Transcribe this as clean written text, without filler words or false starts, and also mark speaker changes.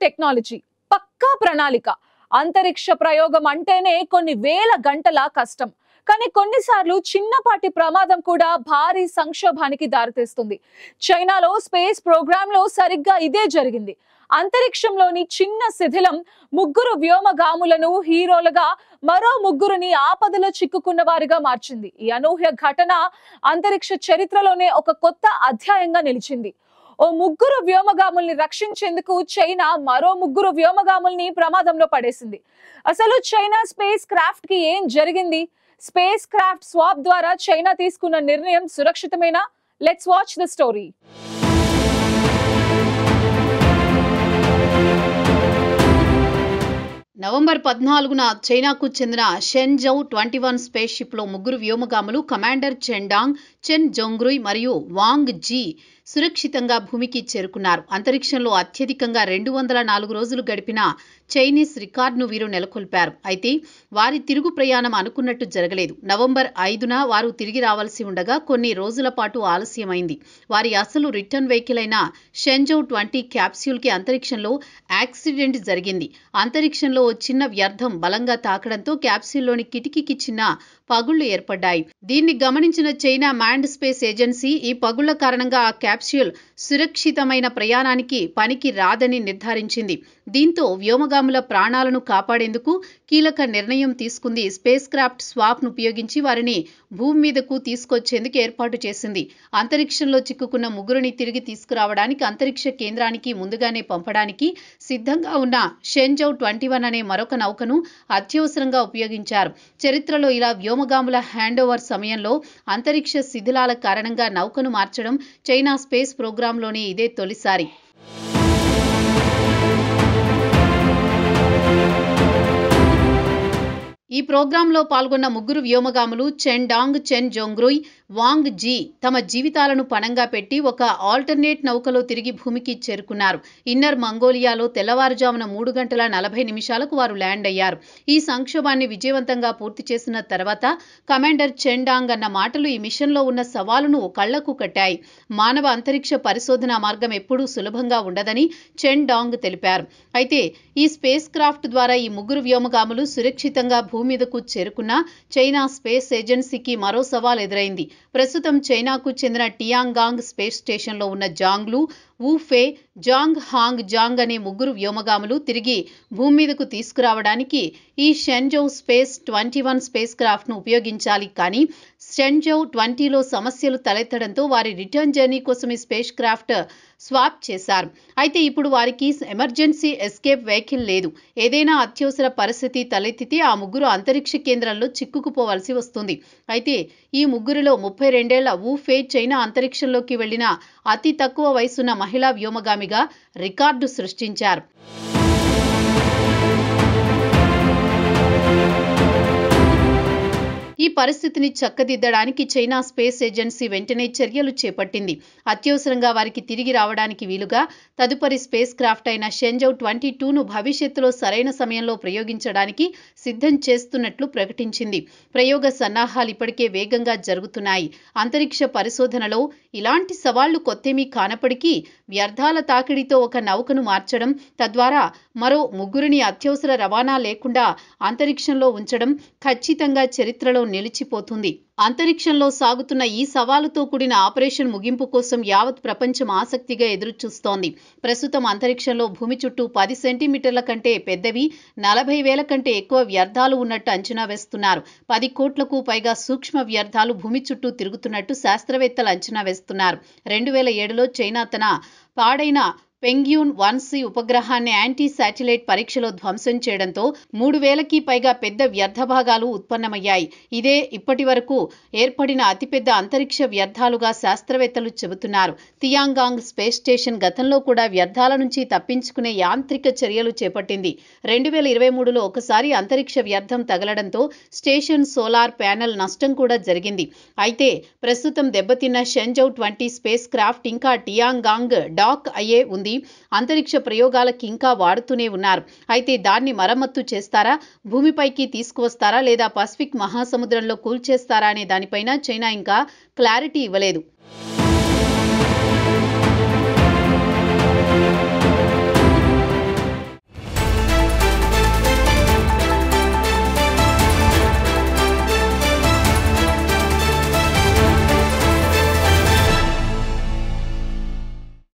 Speaker 1: Technology, పక్కా ప్రణాళిక. అంతరిక్ష ప్రయోగం అంటేనే కొన్ని వేల గంటల కష్టం. కానీ కొన్నిసార్లు చిన్నపాటి ప్రమాదం కూడా భారీ సంక్షోభానికి దారితీస్తుంది. చైనాలో స్పేస్ ప్రోగ్రామ్ లో సరిగ్గా ఇదే జరిగింది. అంతరిక్షంలోని చిన్న శిథిలం ముగ్గురు వ్యోమగాములను హీరోలుగా, మరో ముగ్గురిని ఆపదలో చిక్కుకున్న వారిగా మార్చింది. ఈ అనూహ్య ఘటన అంతరిక్ష చరిత్రలోనే ఒక కొత్త అధ్యాయంగా నిలిచింది. ఓ ముగ్గురు వ్యోమగాముల్ని రక్షించేందుకు చైనా మరో ముగ్గురు వ్యోమగాముల్ని ప్రమాదంలో పడేసింది. అసలు చైనా స్పేస్ క్రాఫ్ట్ కి ఏం జరిగింది? స్పేస్ క్రాఫ్ట్ స్వాప్ ద్వారా చైనా తీసుకున్న నిర్ణయం సురక్షితమేనా? Let's watch the story.
Speaker 2: November 14న చైనాకు చెందిన షెన్జౌ 21 స్పేస్ షిప్ లో ముగ్గురు వ్యోమగాములు కమాండర్ చెన్డాంగ్, చెన్ జోంగ్రుయ్ మరియు వాంగ్ జీ సురక్షితంగా భూమికి చేరుకున్నారు. అంతరిక్షంలో అత్యధికంగా 204 రోజులు గడిపిన చైనీస్ రికార్డును వీరు నెలకొల్పారు. అయితే వారి తిరుగు ప్రయాణం అనుకున్నట్టు జరగలేదు. నవంబర్ 5న వారు తిరిగి రావాల్సి ఉండగా కొన్ని రోజుల పాటు ఆలస్యమైంది. వారి అసలు రిటర్న్ వెహికల్ అయిన షెన్జౌ 20 క్యాప్స్యూల్ కి అంతరిక్షంలో యాక్సిడెంట్ జరిగింది. అంతరిక్షంలో చిన్న వ్యర్థం బలంగా తాకడంతో క్యాప్స్యూల్లోని కిటికీకి చిన్న పగుళ్లు ఏర్పడ్డాయి. దీన్ని గమనించిన చైనా మ్యాన్డ్ స్పేస్ ఏజెన్సీ ఈ పగుళ్ల కారణంగా ఆ క్యాప్స్యూల్ సురక్షితమైన ప్రయాణానికి పనికి రాదని నిర్ధారించింది. దీంతో వ్యోమగాముల ప్రాణాలను కాపాడేందుకు కీలక నిర్ణయం తీసుకుంది. స్పేస్ క్రాఫ్ట్ స్వాప్ ను ఉపయోగించి వారిని భూమి మీదకు తీసుకొచ్చేందుకు ఏర్పాటు చేసింది. అంతరిక్షంలో చిక్కుకున్న ముగ్గురిని తిరిగి తీసుకురావడానికి అంతరిక్ష కేంద్రానికి ముందుగానే పంపడానికి సిద్ధంగా ఉన్న షెన్జౌ 21 అనే మరొక నౌకను అత్యవసరంగా ఉపయోగించారు. చరిత్రలో ఇలా వ్యోమగాముల హ్యాండ్ ఓవర్ సమయంలో అంతరిక్ష శిథిలాల కారణంగా నౌకను మార్చడం చైనా స్పేస్ ప్రోగ్రాంలోనే ఇదే తొలిసారి. ఈ ప్రోగ్రాంలో పాల్గొన్న ముగ్గురు వ్యోమగాములు చెన్డాంగ్, చెన్ జోంగ్రుయ్, వాంగ్ జీ తమ జీవితాలను పణంగా పెట్టి ఒక ఆల్టర్నేట్ నౌకలో తిరిగి భూమికి చేరుకున్నారు. ఇన్నర్ మంగోలియాలో తెల్లవారుజామున 3:40 వారు ల్యాండ్ అయ్యారు. ఈ సంక్షోభాన్ని విజయవంతంగా పూర్తి చేసిన తర్వాత కమాండర్ చెన్డాంగ్ అన్న మాటలు ఈ మిషన్లో ఉన్న సవాలును కళ్లకు కట్టాయి. మానవ అంతరిక్ష పరిశోధన మార్గం ఎప్పుడూ సులభంగా ఉండదని చెన్డాంగ్ తెలిపారు. అయితే ఈ స్పేస్ క్రాఫ్ట్ ద్వారా ఈ ముగ్గురు వ్యోమగాములు సురక్షితంగా భూమి మీదకు చేరుకున్న చైనా స్పేస్ ఏజెన్సీకి మరో సవాల్ ఎదురైంది. ప్రస్తుతం చైనాకు చెందిన టియాంగాంగ్ స్పేస్ స్టేషన్లో ఉన్న జాంగ్లు, వు ఫే, జాంగ్ హాంగ్ జాంగ్ అనే ముగ్గురు వ్యోమగాములు తిరిగి భూమి మీదకు తీసుకురావడానికి ఈ షెన్జౌ స్పేస్ 21 స్పేస్ క్రాఫ్ట్ ను ఉపయోగించాలి. కానీ షెన్జౌ 20లో సమస్యలు తలెత్తడంతో వారి రిటర్న్ జర్నీ కోసం ఈ స్పేస్ క్రాఫ్ట్ స్వాప్ చేశారు. అయితే ఇప్పుడు వారికి ఎమర్జెన్సీ ఎస్కేప్ వెహికల్ లేదు. ఏదైనా అత్యవసర పరిస్థితి తలెత్తితే ఆ ముగ్గురు అంతరిక్ష కేంద్రంలో చిక్కుకుపోవాల్సి వస్తుంది. అయితే ఈ ముగ్గురిలో 32 వు ఫే చైనా అంతరిక్షంలోకి వెళ్లిన అతి తక్కువ వయసున్న మహిళా వ్యోమగామిగా రికార్డు సృష్టించారు. ఈ పరిస్థితిని చక్కదిద్దడానికి చైనా స్పేస్ ఏజెన్సీ వెంటనే చర్యలు చేపట్టింది. అత్యవసరంగా వారికి తిరిగి రావడానికి వీలుగా తదుపరి స్పేస్ క్రాఫ్ట్ అయిన షెన్జౌ 22ను భవిష్యత్తులో సరైన సమయంలో ప్రయోగించడానికి సిద్ధం చేస్తున్నట్లు ప్రకటించింది. ప్రయోగ సన్నాహాలు ఇప్పటికే వేగంగా జరుగుతున్నాయి. అంతరిక్ష పరిశోధనలో ఇలాంటి సవాళ్లు కొత్తేమీ కానప్పటికీ వ్యర్థాల తాకిడితో ఒక నౌకను మార్చడం, తద్వారా మరో ముగ్గురిని అత్యవసర రవాణా లేకుండా అంతరిక్షంలో ఉంచడం ఖచ్చితంగా చరిత్రలో నిలిచిపోతుంది. అంతరిక్షంలో సాగుతున్న ఈ సవాలుతో కూడిన ఆపరేషన్ ముగింపు కోసం యావత్ ప్రపంచం ఆసక్తిగా ఎదురుచూస్తోంది. ప్రస్తుతం అంతరిక్షంలో భూమి చుట్టూ 10 సెంటీమీటర్ల కంటే పెద్దవి, 40,000 కంటే ఎక్కువ వ్యర్థాలు ఉన్నట్టు అంచనా వేస్తున్నారు. 10 కోట్లకు పైగా సూక్ష్మ వ్యర్థాలు భూమి చుట్టూ తిరుగుతున్నట్టు శాస్త్రవేత్తలు అంచనా వేస్తున్నారు. 2007లో చైనా తన పాడైన పెంగ్యూన్ 1C ఉపగ్రహాన్ని యాంటీ శాటిలైట్ పరీక్షలో ధ్వంసం చేయడంతో 3,000కి పైగా పెద్ద వ్యర్థ భాగాలు ఉత్పన్నమయ్యాయి. ఇదే ఇప్పటి వరకు ఏర్పడిన అతిపెద్ద అంతరిక్ష వ్యర్థాలుగా శాస్త్రవేత్తలు చెబుతున్నారు. తియాంగాంగ్ స్పేస్ స్టేషన్ గతంలో కూడా వ్యర్థాల నుంచి తప్పించుకునే యాంత్రిక చర్యలు చేపట్టింది. 2023లో ఒకసారి అంతరిక్ష వ్యర్థం తగలడంతో స్టేషన్ సోలార్ ప్యానెల్ నష్టం కూడా జరిగింది. అయితే ప్రస్తుతం దెబ్బతిన్న షెన్జౌ 20 స్పేస్ క్రాఫ్ట్ ఇంకా టియాంగాంగ్ డాక్ అయ్యే ఉంది. అంతరిక్ష ప్రయోగాలకు ఇంకా వాడుతూనే ఉన్నారు. అయితే దాన్ని మరమ్మత్తు చేస్తారా, భూమిపైకి తీసుకువస్తారా లేదా పసిఫిక్ మహాసముద్రంలో కూల్చేస్తారా అనే దానిపైన చైనా ఇంకా క్లారిటీ ఇవ్వలేదు.